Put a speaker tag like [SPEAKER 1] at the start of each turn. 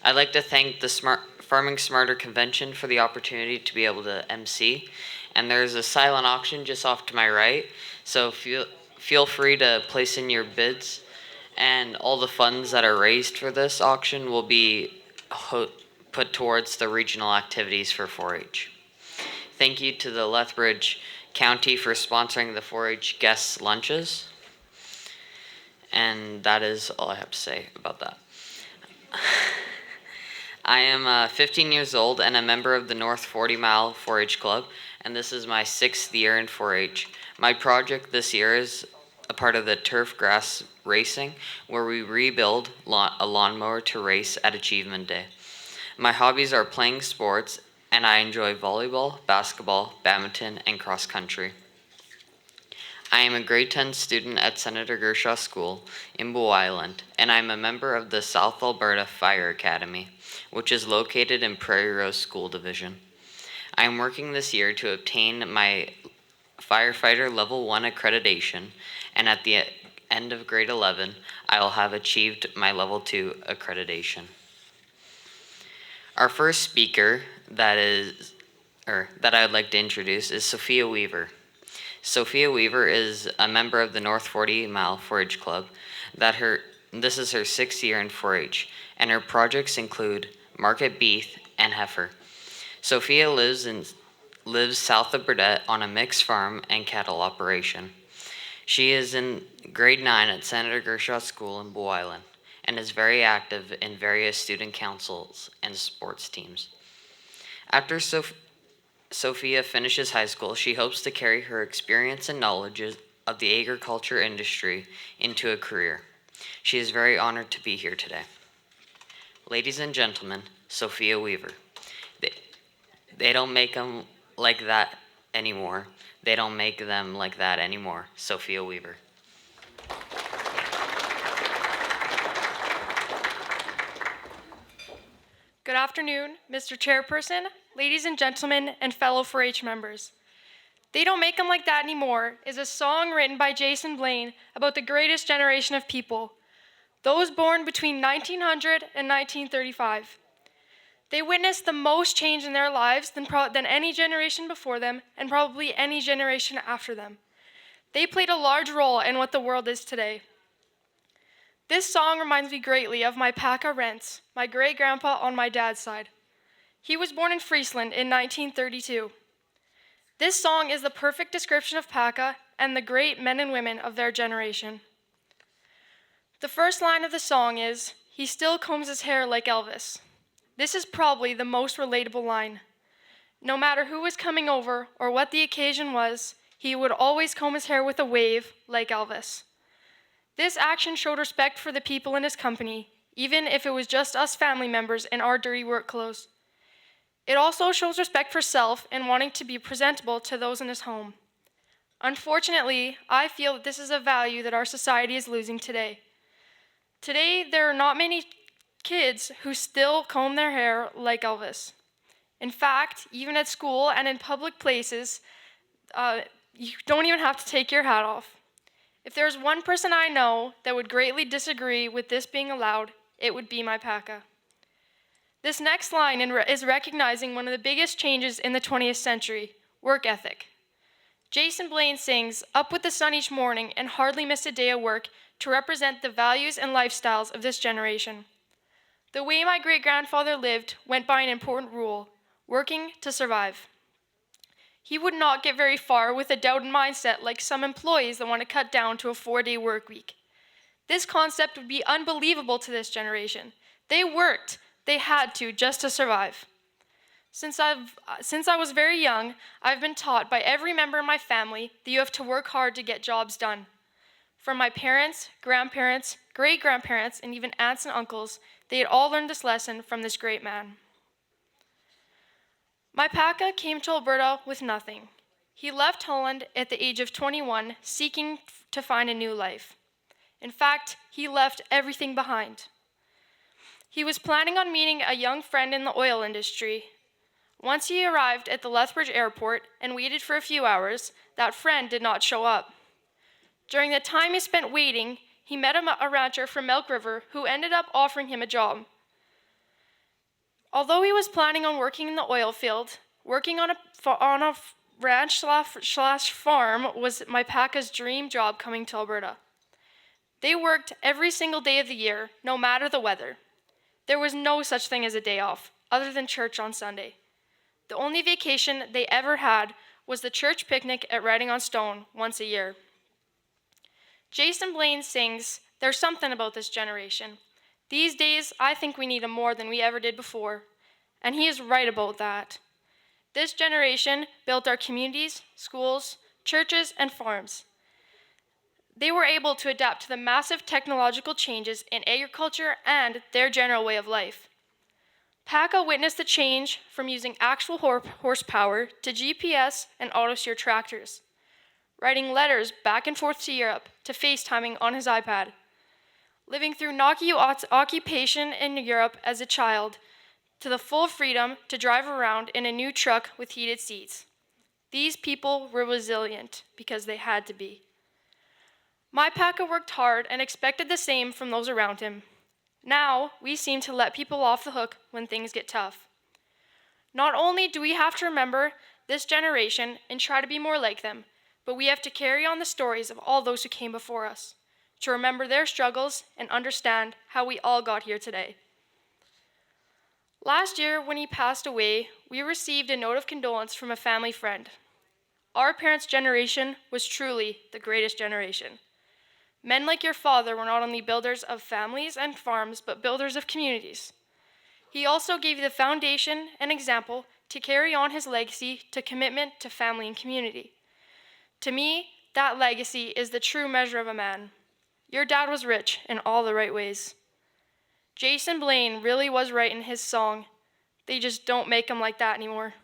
[SPEAKER 1] I'd like to thank the Farming Smarter Convention for the opportunity to be able to MC. And there's a silent auction just off to my right, so feel free to place in your bids. And all the funds that are raised for this auction will be put towards the regional activities for 4-H. Thank you to the Lethbridge County for sponsoring the 4-H guest lunches. And that is all I have to say about that. I am 15 years old and a member of the North 40 Mile 4-H Club, and this is my 6th year in 4-H. My project this year is a part of the turf grass racing, where we rebuild a lawnmower to race at Achievement Day. My hobbies are playing sports, and I enjoy volleyball, basketball, badminton, and cross country. I am a grade 10 student at Senator Gershaw School in Bow Island, and I am a member of the South Alberta Fire Academy, which is located in Prairie Rose School Division. I am working this year to obtain my firefighter level 1 accreditation, and at the end of grade 11, I will have achieved my level 2 accreditation. Our first speaker that I would like to introduce is Sophia Wever. Sophia Wever is a member of the North 40 Mile 4-H Club. This is her 6th year in 4-H, and her projects include market beef and heifer. Sophia lives south of Burdett on a mixed farm and cattle operation. She is in grade 9 at Senator Gershaw School in Bow Island, and is very active in various student councils and sports teams. After Sophia finishes high school, she hopes to carry her experience and knowledge of the agriculture industry into a career. She is very honored to be here today. Ladies and gentlemen, Sophia Wever. They don't make them like that anymore. They don't make them like that anymore. Sophia Wever.
[SPEAKER 2] Good afternoon, Mr. Chairperson, ladies and gentlemen, and fellow 4-H members. They Don't Make 'Em Like That Anymore is a song written by Jason Blaine about the greatest generation of people, those born between 1900 and 1935. They witnessed the most change in their lives than any generation before them, and probably any generation after them. They played a large role in what the world is today. This song reminds me greatly of my Paka Rents, my great-grandpa on my dad's side. He was born in Friesland in 1932. This song is the perfect description of Paka and the great men and women of their generation. The first line of the song is, "He still combs his hair like Elvis." This is probably the most relatable line. No matter who was coming over or what the occasion was, he would always comb his hair with a wave like Elvis. This action showed respect for the people in his company, even if it was just us family members in our dirty work clothes. It also shows respect for self and wanting to be presentable to those in his home. Unfortunately, I feel that this is a value that our society is losing today. Today, there are not many kids who still comb their hair like Elvis. In fact, even at school and in public places, you don't even have to take your hat off. If there's one person I know that would greatly disagree with this being allowed, it would be my Paka. This next line is recognizing one of the biggest changes in the 20th century, work ethic. Jason Blaine sings, "Up with the sun each morning and hardly miss a day of work," to represent the values and lifestyles of this generation. The way my great-grandfather lived went by an important rule, working to survive. He would not get very far with a doubted mindset like some employees that want to cut down to a 4-day work week. This concept would be unbelievable to this generation. They worked. They had to just to survive. Since I was very young, I've been taught by every member in my family that you have to work hard to get jobs done. From my parents, grandparents, great-grandparents, and even aunts and uncles, they had all learned this lesson from this great man. My Paka came to Alberta with nothing. He left Holland at the age of 21, seeking to find a new life. In fact, he left everything behind. He was planning on meeting a young friend in the oil industry. Once he arrived at the Lethbridge airport and waited for a few hours, that friend did not show up. During the time he spent waiting, he met a rancher from Milk River who ended up offering him a job. Although he was planning on working in the oil field, working on a ranch slash farm was my Paca's dream job coming to Alberta. They worked every single day of the year, no matter the weather. There was no such thing as a day off, other than church on Sunday. The only vacation they ever had was the church picnic at Writing on Stone once a year. Jason Blaine sings, "There's something about this generation. These days, I think we need them more than we ever did before." And he is right about that. This generation built our communities, schools, churches, and farms. They were able to adapt to the massive technological changes in agriculture and their general way of life. PACA witnessed the change from using actual horsepower to GPS and auto-steer tractors, writing letters back and forth to Europe to FaceTiming on his iPad, living through Nazi occupation in Europe as a child, to the full freedom to drive around in a new truck with heated seats. These people were resilient because they had to be. My PACA worked hard and expected the same from those around him. Now, we seem to let people off the hook when things get tough. Not only do we have to remember this generation and try to be more like them, but we have to carry on the stories of all those who came before us, to remember their struggles and understand how we all got here today. Last year, when he passed away, we received a note of condolence from a family friend. Our parents' generation was truly the greatest generation. Men like your father were not only builders of families and farms, but builders of communities. He also gave you the foundation and example to carry on his legacy to commitment to family and community. To me, that legacy is the true measure of a man. Your dad was rich in all the right ways. Jason Blaine really was right in his song, "They just don't make them like that anymore."